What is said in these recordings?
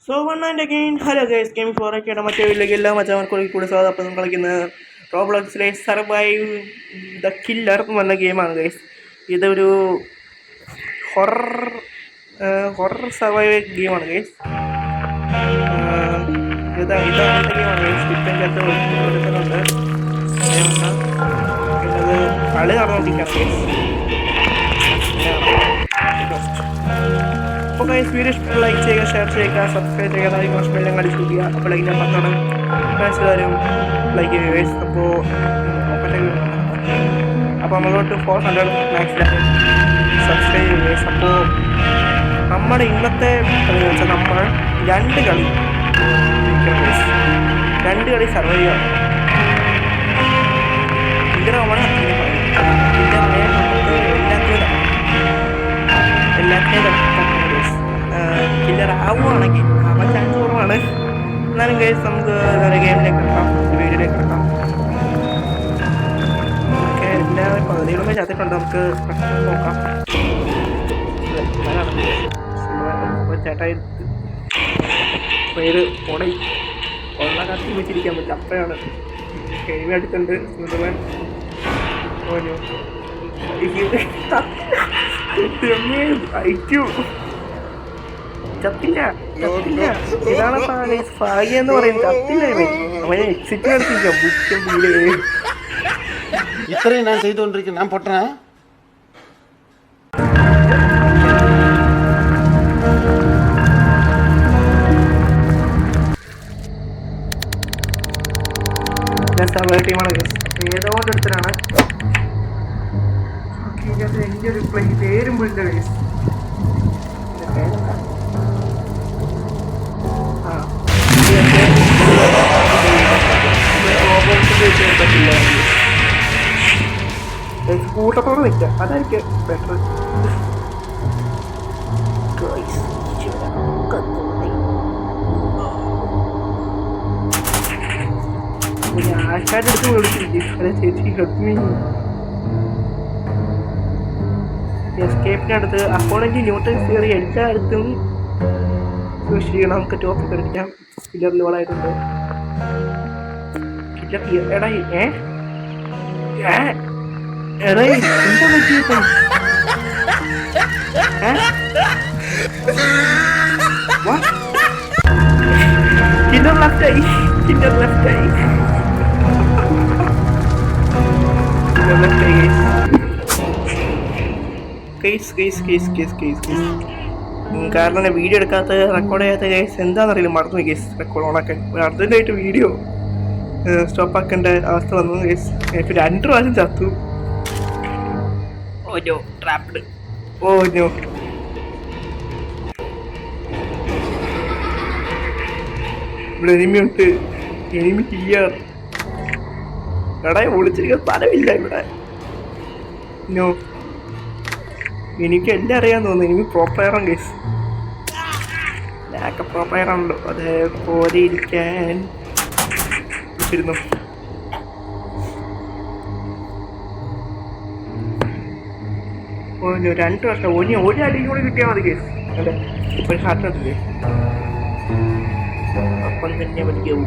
So one and again hello guys game ഫോറൊക്കെയാണ് മറ്റേ വീട്ടിലേക്ക് എല്ലാ മച്ചമാർക്കും കൂടെ സ്വാഗതം. അപ്പം നമ്മൾ കളിക്കുന്ന റോബ്ലോക്സിലെ സർവൈവ് ദ കില്ലർ എന്ന് പറഞ്ഞ ഗെയിമാണ് ഗൈസ്. ഇതൊരു ഹൊറർ സർവൈവ് ഗെയിമാണ് ഗൈസ്. ഇതാണ് ഗെയിമാണ് ഗൈസ്. കിച്ചൻ്റെ എടുക്കുന്നുണ്ട്. പിന്നത് കളി നടന്നുകൊണ്ടിരിക്കുകയാണ് ഗൈസ്. അപ്പോൾ ഗൈസ് വീഡിയോ ഇഷ്ടം ലൈക്ക് ചെയ്യുക, ഷെയർ ചെയ്യുക, സബ്സ്ക്രൈബ് ചെയ്യുക, ബെല്ലും അടിച്ചു ചെയ്യുക. അപ്പോൾ ലൈക്ക് പത്താണ് ഫ്രണ്ട്സുകാരും ലൈക്ക് ചെയ്യുക ഗൈസ്. അപ്പോൾ നമ്മളോട്ട് 400 മാക്സിലാണ് സബ്സ്ക്രൈബ് ചെയ്യുക ഗൈസ്. അപ്പോൾ നമ്മുടെ ഇന്നത്തെ കളി എന്ന് വെച്ചാൽ നമ്മൾ രണ്ട് കളി സർവൈവ് ചെയ്യാം. ഇന്ദ്രമാണ് എല്ലാത്തിനും കില്ലർ ആവുകയാണെങ്കിൽ അവൻ ചാൻസ് കുറവാണ്. എന്നാലും ഗൈസ് നമുക്ക് വേറെ ഗെയിമിലേക്ക് കിടക്കാം, വീഡിയോയിലേക്ക് കിടക്കാം. ഓക്കെ, എല്ലാവരും പകുതികളുമേ ചത്തിട്ടുണ്ട്. നമുക്ക് നോക്കാം. ചേട്ടായി പേര് ഓടൈ കൊള്ള കത്തി വെച്ചിരിക്കാൻ പറ്റും. അപ്പോഴാണ് ഗെയിം അടുത്തുണ്ട് സുന്ദരൻ ചത്തില്ല. ഇതാണ് ഭാഗ്യം എന്ന് പറയുന്നത്. ചത്തില്ല അവനെ എക്സിറ്റ് നടത്തിക്കാം. ഇത്രയും ഞാൻ ചെയ്തുകൊണ്ടിരിക്കുന്നു. ഞാൻ പൊട്ടനാ? ടീമാണ് ഏതോ എടുത്തതാണ്. എൻ്റെ ഒരു പേരും പോയില്ല കേസ്. കൂട്ടത്തോടെ നിൽക്കാം, അതായിരിക്കും ബെറ്റർ. ആൾക്കാരുടെ അടുത്ത് വിളിച്ചിരിക്കും ചേച്ചി ഹെൽപ്പ്. എസ്കേപ്പിൻ്റെ അടുത്ത് അപ്പോണെങ്കിൽ ന്യൂട്ടൺ തിയറി എല്ലായിടത്തും സൂക്ഷിക്കണം. നമുക്ക് ടോപ്പിക് എടുക്കാം. കില്ലർ ലോഡായിട്ടുണ്ട്. കില്ലർ എടാ എടാ എന്താ പറ്റിയപ്പം? കില്ലർ ലെഫ്റ്റായി. കാരണം ഞാൻ വീഡിയോ എടുക്കാത്ത റെക്കോർഡ് ചെയ്യാത്ത കേസ് എന്താണെന്നറിയില്ല, മറന്നു കേസ്. റെക്കോർഡ് ഓണാക്കാൻ അർജൻറ്റായിട്ട് വീഡിയോ സ്റ്റോപ്പ് ആക്കേണ്ട അവസ്ഥ വന്നു കേസ്. ഇപ്പം 2 പ്രാവശ്യം ചത്തു. ഓനോ ട്രാപ്ഡ്. ഓനോ ഇവിടെ എനിമിയുണ്ട്. Enemy killer. എടാ ഒളിച്ചിരിക്കാൻ സ്ഥലമില്ല ഇവിടെ. നോ എനിക്ക് എല്ലാം അറിയാൻ തോന്നുന്നു. എനിക്ക് പ്രോപ്പയറാണ് കേസ്. ഞാനൊക്കെ പ്രോപ്പയറാണല്ലോ. അതേപോലെ ഇരിക്കാൻ വെച്ചിരുന്നു. ഓനോ 2 വർഷം ഒരു അടിയും കൂടി കിട്ടിയാൽ മതി കേസ്. അതെ ഒരു ഹാർട്ടില്ലേ അപ്പം തന്നെ പഠിക്കാവൂ.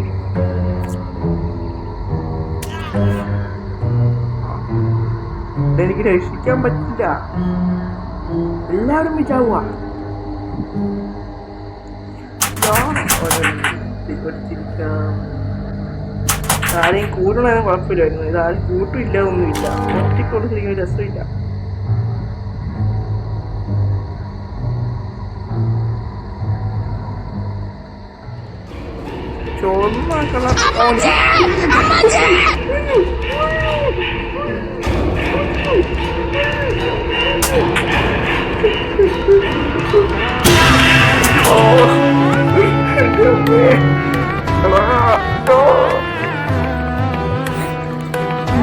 എനിക്ക് രക്ഷിക്കാൻ പറ്റില്ല. എല്ലാവരും വിചാവുക. ആരെയും കൂടണതിന് കുഴപ്പമില്ലായിരുന്നു. ഇത് ആരും കൂട്ടില്ല, ഒന്നുമില്ല. ഒറ്റയ്ക്ക് കൊടുത്തിരിക്കുന്ന രസമില്ല. ചുവന്ന colour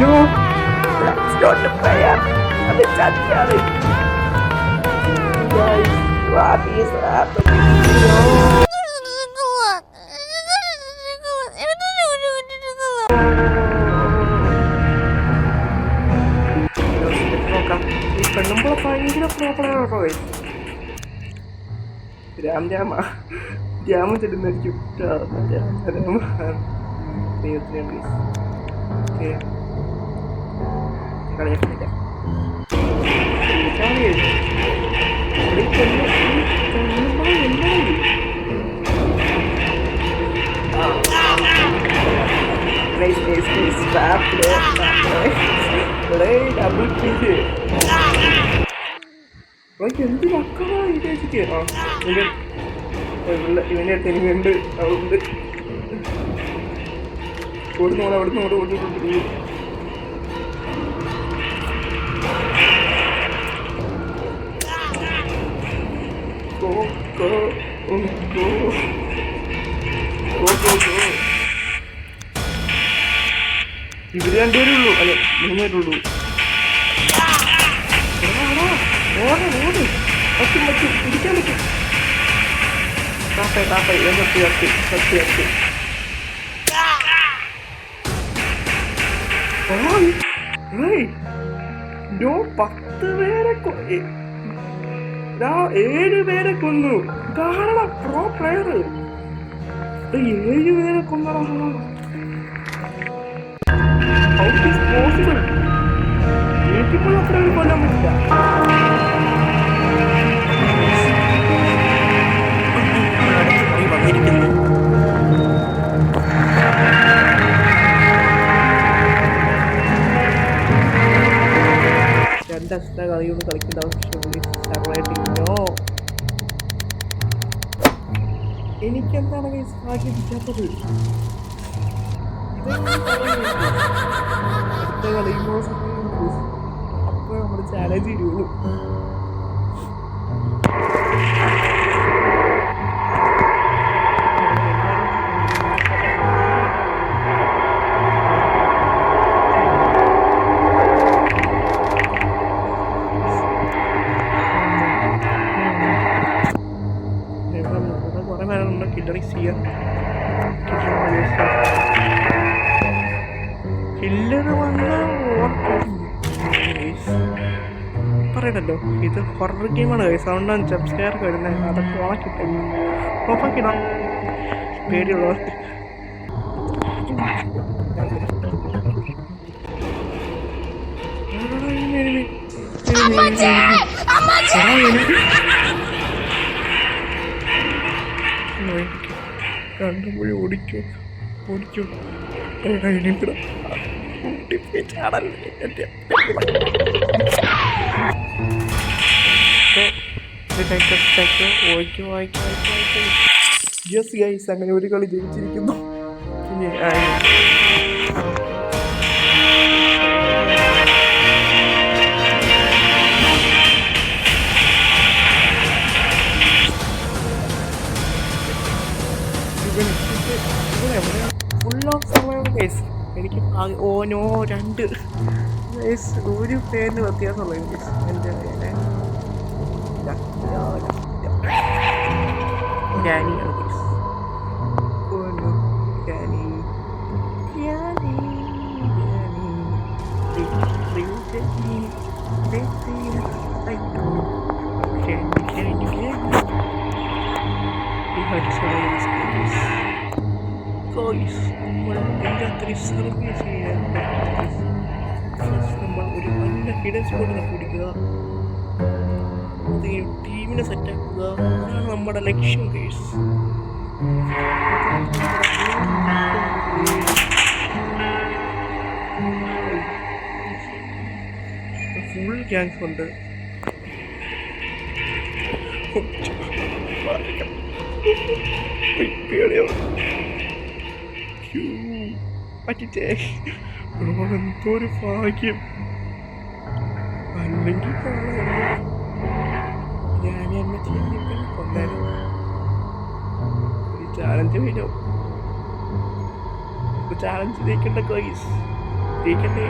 No, that's not the prayer. That's not the prayer. Guys, what is happening? പെണ്ണുമ്പോൾ ഭയങ്കര പ്രോബ്ലമാണ്. ജാമ ചെല്ലുന്നായിരിക്കും. ദൈവത്തിന് പ്ലീസ് കളിയാക്കുന്നില്ല. എന്ത് മക്കളാ വിചാരിച്ചിട്ട് ഇവൻ്റെ അടുത്ത് എനിക്കുണ്ട്. അതുകൊണ്ട് ഓടുന്നോട് അവിടുന്ന് ഓടി ഇവര് രണ്ടുപേരേ ഉള്ളൂ. അല്ലെ 3 പേരുള്ളൂ. ഓട് പറ്റും പിടിക്കാൻ പറ്റും. താപ്പായി കത്തി ഡോ 10 പേരെ 7 പേരെ കൊന്നു. ഇതാണ് പ്രോ പ്ലെയർ. 7 പേരെ കൊന്നടാ. How is possible? എനിക്കിപ്പോൾ അത്ര കൊല്ലാൻ പറ്റില്ല. വന്നിരിക്കുന്നു. രണ്ടക്ഷര കളിയൊന്നും കളിക്കേണ്ട ആവശ്യമില്ല. എനിക്കെന്താണ് ഭാഗ്യം കിട്ടാത്തത്? കളിയുമ്പോൾ അപ്പോൾ നമ്മൾ ചാലഞ്ച് ചെയ്യുള്ളൂ. പറയണല്ലോ ഇത് ഹൊറർ ഗെയിമാണ്. സൗണ്ടാണ് ജംപ് സ്കെയർ വരുന്നത്. അതൊക്കെ ഓഫാക്കിടാം പേടിയുള്ളവർക്ക്. കണ്ടുപോയി ഓടിക്കും യെസ് ഗൈസ്, അങ്ങനെ ഒരു കളി ജയിച്ചിരിക്കുന്നു. Full of survival guys. എനിക്ക് ഓനോ 2 ഗൈസ് ഒരു പേരിന് വ്യത്യാസമുള്ള ഗൈസ്. എൻ്റെ ഡാനിയാണ് ഗൈസ്. ഓനോ ഡാനി എൻ്റെ അത്രയും സർവേ ചെയ്യാൻ നമ്മൾ ഒരു നല്ല ഹിഡൻ സ്പോട്ട് കണ്ടുപിടിക്കുക, ടീമിനെ സെറ്റാക്കുക. അതാണ് നമ്മുടെ ലക്ഷ്യം ഗൈസ്. ഫുൾ ഗ്യാങ്സ് ഉണ്ട്. പറ്റിച്ചേ എന്തോ ഒരു ഭാഗ്യം. അല്ലെങ്കിൽ ഞാൻ എന്നെ ചെയ്യാൻ കൊണ്ടായിരുന്നു. ഈ ചാലഞ്ച് വീണോ? ചാലഞ്ച് ജയിക്കണ്ട ഗൈസ്, ജയിക്കണ്ടേ.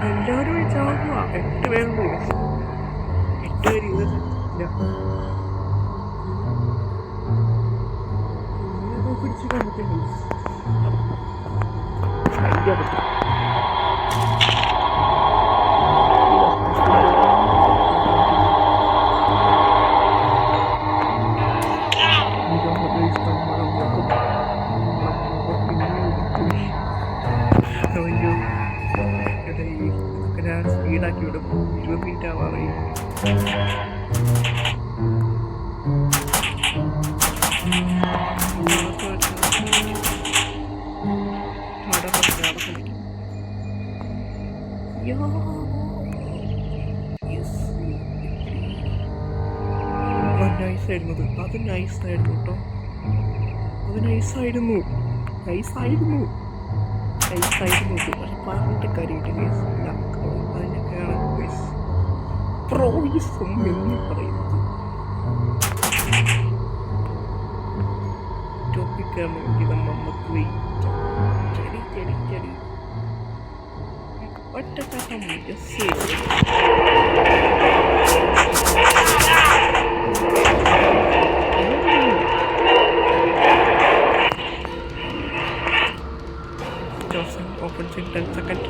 എല്ലാവരും ചാവുക. 8 പേരുണ്ട്. 8 പേര് ഇത് പിടിച്ച് കണ്ടിട്ട് ഐഡിയ പറ്റും. ഞാൻ സ്പീഡാക്കി വിടും. 20 മിനിറ്റ് ആവാറായി. നൈസായിരുന്നു അത് നൈസായിരുന്നു കേട്ടോ. അത് നൈസായിരുന്നു പക്ഷെ പറഞ്ഞിട്ട് കാര്യമായിട്ട് കേസ് അതിനൊക്കെയാണ് കേസ് പ്രോയിസം എന്ന് പറയുന്നത്. ടോപ്പിക്കാണ് നമുക്ക് വെയിറ്റ് ചെടി ഒറ്റച്ചാട്ടം open in 10 seconds.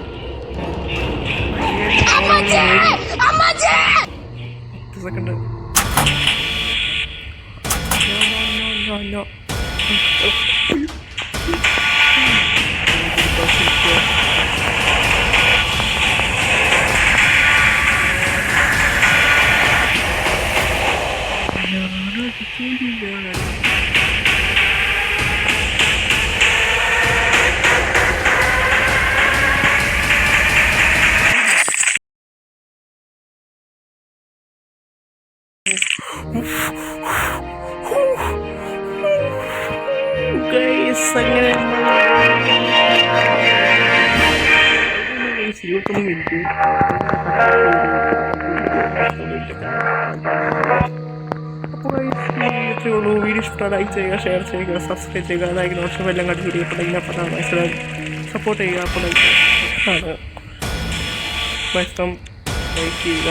10 seconds. No. Guys, അങ്ങനെ 21 മിനിറ്റ്. അപ്പോൾ ഇത്രയേ ഉള്ളൂ. വീഡിയോ ഇഷ്ടമായി ചെയ്യുക, ഷെയർ ചെയ്യുക, സബ്സ്ക്രൈബ് ചെയ്യുക, ലൈക്ക് നോട്ട്സ് എല്ലാം കണ്ടു ചെയ്യപ്പെടുക. അപ്പോൾ സപ്പോർട്ട് ചെയ്യുക. അപ്പോൾ ആണ് മാക്സിമം ലൈക്ക് ചെയ്യുക.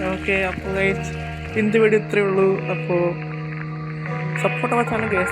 ഓക്കെ അപ്പോൾ ഗൈസ് ഇന്ന് വീഡിയോ ഇത്രയേ ഉള്ളൂ. അപ്പോൾ സപ്പോർട്ട് ആ ചാനൽ ഗൈസ്.